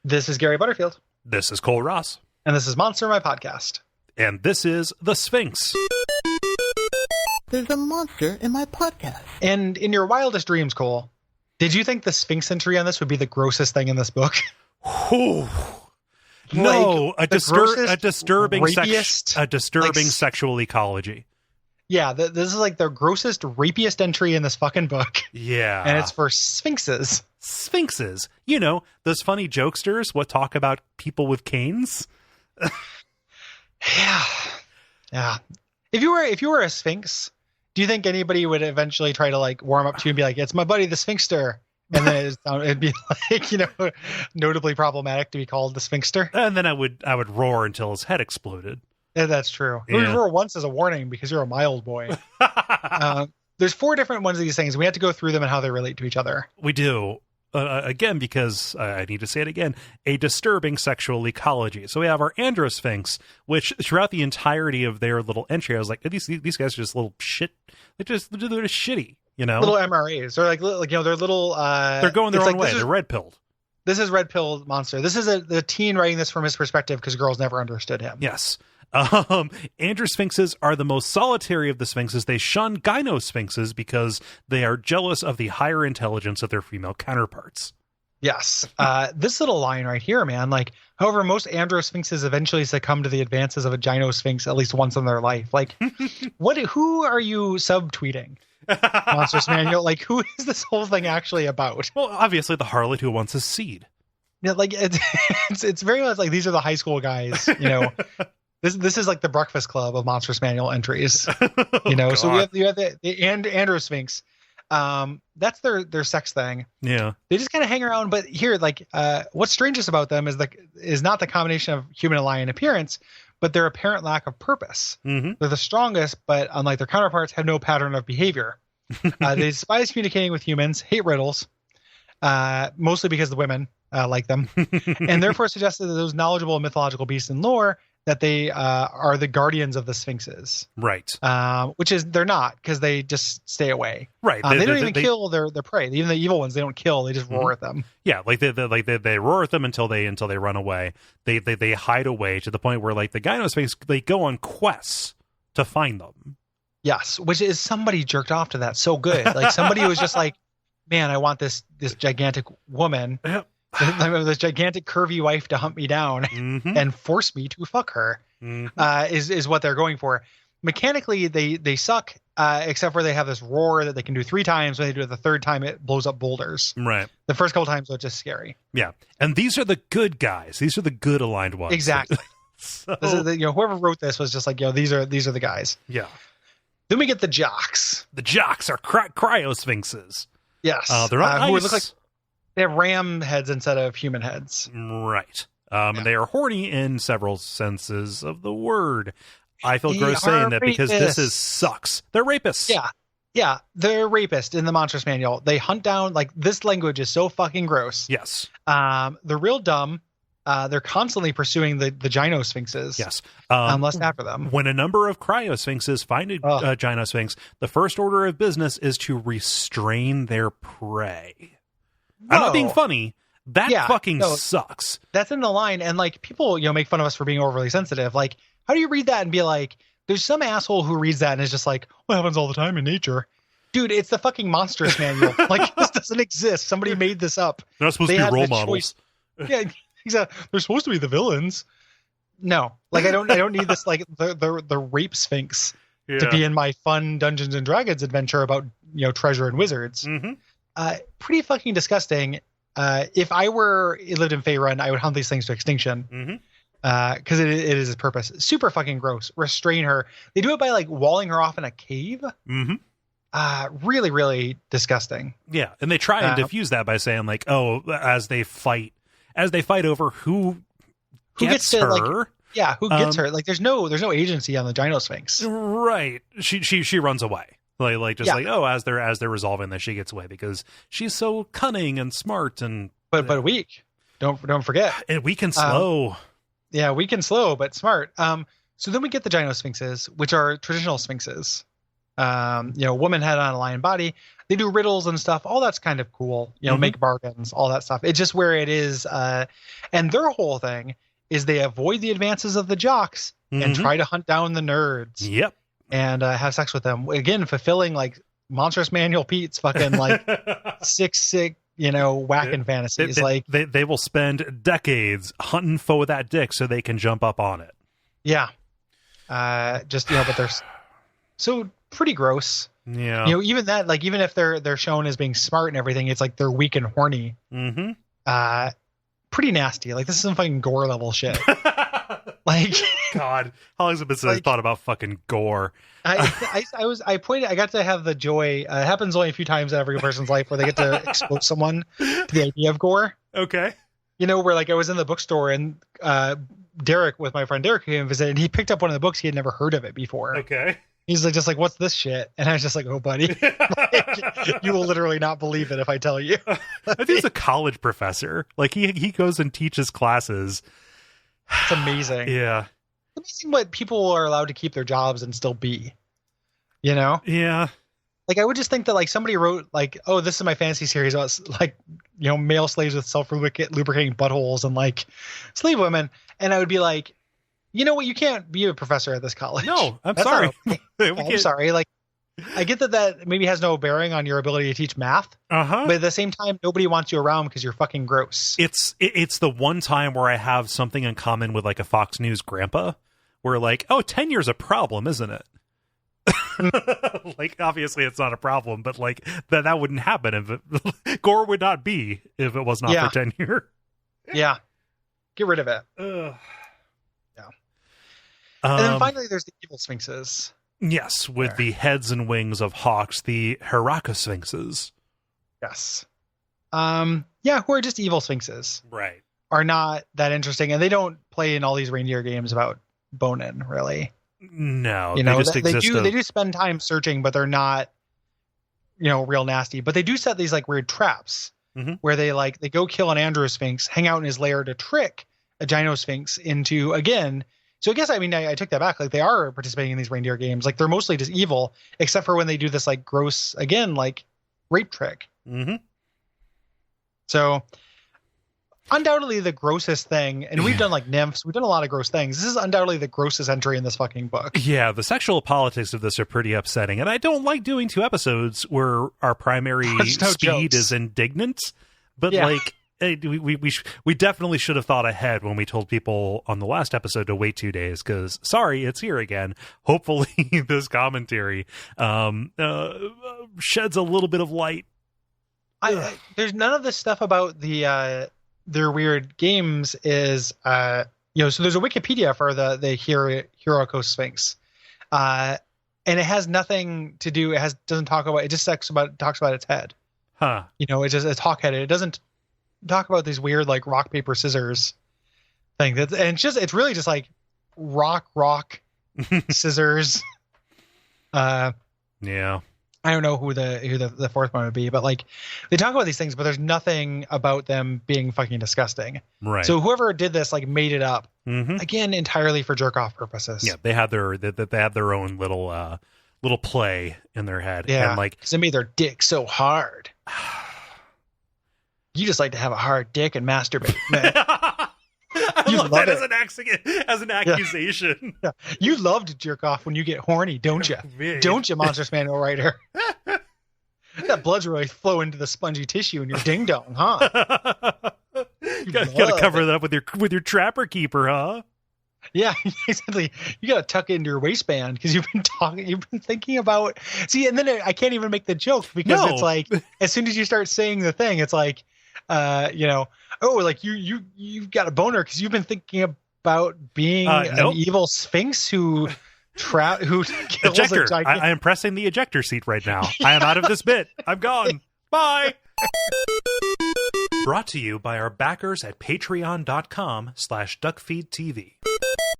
This is Gary Butterfield. This is Cole Ross. And this is Monster, my podcast. And this is The Sphinx. There's a monster in my podcast. And in your wildest dreams, Cole, did you think the Sphinx entry on this would be the grossest thing in this book? Whew. No, a disturbing sexual ecology. Yeah, this is like the grossest, rapiest entry in this fucking book. Yeah. And it's for Sphinxes. Sphinxes. You know, those funny jokesters what talk about people with canes. Yeah. If you were a Sphinx, do you think anybody would eventually try to like warm up to you and be like, it's my buddy, the Sphinxster? And then it'd be like, notably problematic to be called the Sphinxster. And then I would roar until his head exploded. Yeah, that's true. Yeah. You roar once as a warning because you're a mild boy. There's 4 different ones of these things. We have to go through them and how they relate to each other. We do. Again, because I need to say it again, a disturbing sexual ecology. So we have our Androsphinx, which throughout the entirety of their little entry, I was like, these guys are just little shit. They're just shitty, you know? Little MRAs. They're like they're little... they're going their own way. They're red-pilled. This is red-pilled monster. This is the teen writing this from his perspective because girls never understood him. Yes. Androsphinxes are the most solitary of the sphinxes. They shun gynosphinxes because they are jealous of the higher intelligence of their female counterparts. Yes. This little line right here, man. Like, however, most androsphinxes eventually succumb to the advances of a gynosphinx at least once in their life. Like, who are you subtweeting? Monsters Manual. Like, who is this whole thing actually about? Well, obviously the harlot who wants a seed. Yeah, like it's very much like these are the high school guys, you know. This is like the Breakfast Club of Monsters Manual entries, you know. So you have the Androsphinx. That's their sex thing. Yeah, they just kind of hang around. But here, like, what's strangest about them is not the combination of human and lion appearance, but their apparent lack of purpose. Mm-hmm. They're the strongest, but unlike their counterparts, have no pattern of behavior. They despise communicating with humans, hate riddles, mostly because the women like them, and therefore suggested that those knowledgeable mythological beasts and lore that they are the guardians of the Sphinxes. Right. Which is they're not, because they just stay away. Right. They don't even kill their prey. Even the evil ones, they don't kill. They just roar at them. Yeah, they roar at them until they run away. They hide away to the point where like the gynosphinx, they go on quests to find them. Yes, which is somebody jerked off to that so good. Like somebody was just like, man, I want this gigantic woman. Yep. This gigantic curvy wife to hunt me down and force me to fuck her is what they're going for. Mechanically, they suck, except for they have this roar that they can do 3 times. When they do it the 3rd time, it blows up boulders. Right. The first couple times, it's just scary. Yeah, and these are the good guys. These are the good aligned ones. Exactly. So, this is whoever wrote this was just like, these are the guys. Yeah. Then we get the jocks. The jocks are cryosphinxes. Yes. They're on ice. Who look like they have ram heads instead of human heads. Right. And they are horny in several senses of the word. I feel gross saying that because this sucks. They're rapists. Yeah. They're rapists in the Monsters Manual. They hunt down, like, this language is so fucking gross. Yes. They're real dumb. They're constantly pursuing the gynosphinxes. Yes. Lust after them. When a number of cryosphinxes find a gynosphinx, the first order of business is to restrain their prey. I'm not being funny. That fucking sucks. That's in the line. And like people, make fun of us for being overly sensitive. Like, how do you read that and be like, there's some asshole who reads that and is just like, what happens all the time in nature? Dude, it's the fucking Monsters Manual. Like, this doesn't exist. Somebody made this up. They're not supposed to be role models. Yeah, exactly. They're supposed to be the villains. No, like I don't need this like the rape sphinx to be in my fun Dungeons and Dragons adventure about treasure and wizards. Pretty fucking disgusting. If I lived in Faerun, I would hunt these things to extinction. Because it is his purpose. Super fucking gross. Restrain her. They do it by like walling her off in a cave. Really, really disgusting. Yeah, and they try and diffuse that by saying like, oh, as they fight over who gets her. Like, who gets her? Like, there's no agency on the gynosphinx. Right. She runs away. As they're resolving this, she gets away because she's so cunning and smart and but weak. Don't forget. And weak and slow. Weak and slow, but smart. So then we get the gynosphinxes, which are traditional sphinxes. Woman head on a lion body. They do riddles and stuff. All that's kind of cool. Make bargains, all that stuff. It's just where it is. And their whole thing is they avoid the advances of the jocks and try to hunt down the nerds. Yep. And have sex with them. Again, fulfilling like Monstrous Manual Pete's fucking like sick, whacking fantasies. They will spend decades hunting for that dick so they can jump up on it. Yeah. But they're so pretty gross. Yeah. Even that, like, even if they're shown as being smart and everything, it's like they're weak and horny. Mm-hmm. Pretty nasty. Like, this is some fucking gore level shit. Like, God, how long has it been since I thought about fucking gore? I got to have the joy. It happens only a few times in every person's life where they get to expose someone to the idea of gore. Okay. Where like I was in the bookstore and Derek, with my friend Derek, came and visited, and he picked up one of the books. He had never heard of it before. Okay. He's like, just like, what's this shit? And I was just like, oh, buddy, like, you will literally not believe it if I tell you. I think he's a college professor. Like he goes and teaches classes. It's amazing. Yeah. It's amazing what people are allowed to keep their jobs and still be, Yeah. Like, I would just think that like somebody wrote like, oh, this is my fantasy series about like, male slaves with self-lubricating buttholes and like slave women. And I would be like, you know what? You can't be a professor at this college. No, I'm sorry. I'm sorry. Like, I get that maybe has no bearing on your ability to teach math. Uh-huh. But at the same time, nobody wants you around because you're fucking gross. It's the one time where I have something in common with like a Fox News grandpa, where like, oh, tenure's a problem, isn't it? Like, obviously it's not a problem, but like that wouldn't happen if gore would not be if it was not for tenure. Yeah. Get rid of it. Ugh. Yeah. And then finally there's the evil sphinxes. Yes, with the heads and wings of hawks, the Heracrosphinxes. Yes. Who are just evil sphinxes. Right. Are not that interesting, and they don't play in all these reindeer games about boning, really. No, they just exist. They do spend time searching, but they're not, real nasty. But they do set these like weird traps where they go kill an androsphinx, hang out in his lair to trick a gynosphinx into again. So I guess I took that back. Like, they are participating in these reindeer games. Like, they're mostly just evil, except for when they do this like gross again like rape trick. Mm-hmm. So undoubtedly the grossest thing, and we've done like nymphs, we've done a lot of gross things. This is undoubtedly the grossest entry in this fucking book. Yeah, the sexual politics of this are pretty upsetting, and I don't like doing 2 episodes where our primary speed is indignant, but like we definitely should have thought ahead when we told people on the last episode to wait 2 days, because sorry, it's here again. Hopefully this commentary sheds a little bit of light. There's none of this stuff about their weird games is so there's a Wikipedia for the Heracrosphinx Sphinx, and it has nothing to do. Doesn't talk about it. Just talks about its head. Huh. It's hawk headed. It doesn't talk about these weird like rock paper scissors thing. It's really just like rock scissors. Yeah. I don't know who the fourth one would be, but like they talk about these things, but there's nothing about them being fucking disgusting. Right. So whoever did this like made it up again entirely for jerk off purposes. Yeah, they had their own little play in their head. Yeah, and like they made their dick so hard. You just like to have a hard dick and masturbate, man. I love that as an accusation. Yeah. You love to jerk off when you get horny, don't you? Don't you, Monstrous Manual writer? That blood's really flow into the spongy tissue in your ding dong, huh? You gotta cover that up with your trapper keeper, huh? Yeah, exactly. You gotta tuck it into your waistband because you've been thinking about. See, and then I can't even make the joke because it's like as soon as you start saying the thing, it's like, like you've got a boner because you've been thinking about being an evil sphinx who kills ejector. a gigantic... I am pressing the ejector seat right now. I am out of this bit. I'm gone. Bye. Brought to you by our backers at patreon.com/Duckfeed.tv.